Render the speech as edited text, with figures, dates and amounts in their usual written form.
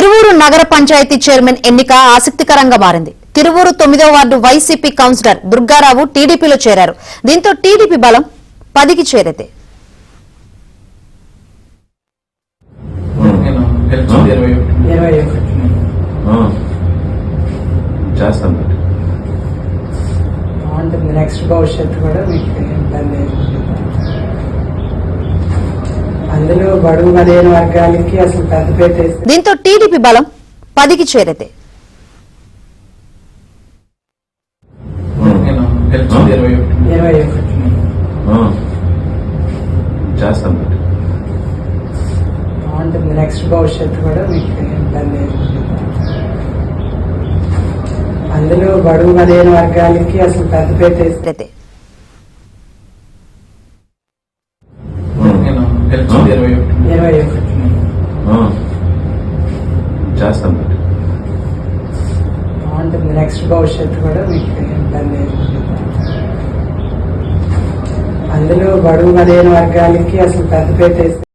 తిరువూరు నగర పంచాయతీ చైర్మన్ ఎన్నిక ఆసక్తికరంగా మారింది. తిరువూరు 9వ వార్డు వైసీపీ కౌన్సిలర్ దుర్గారావు టీడీపీలో చేరారు. దీంతో టీడీపీ బలం 10కి చేరింది. నెక్స్ట్ భవిష్యత్తు కూడా మీకు ఇబ్బంది అందులో బడుగు బలైన వర్గాలకి అసలు పెద్దపేట. దీంతో టీడీపీ బలం 10కి చేరింది. నెక్స్ట్ భవిష్యత్తు కూడా మీకు ఇబ్బంది అందులో బడుగు బలైన వర్గాలకి అసలు పెద్దపేట. నెక్స్ట్ భవిష్యత్తు కూడా మీకు ఇబ్బంది అందులో బడుగు బలైన వర్గాలకి అసలు పెద్దపేట.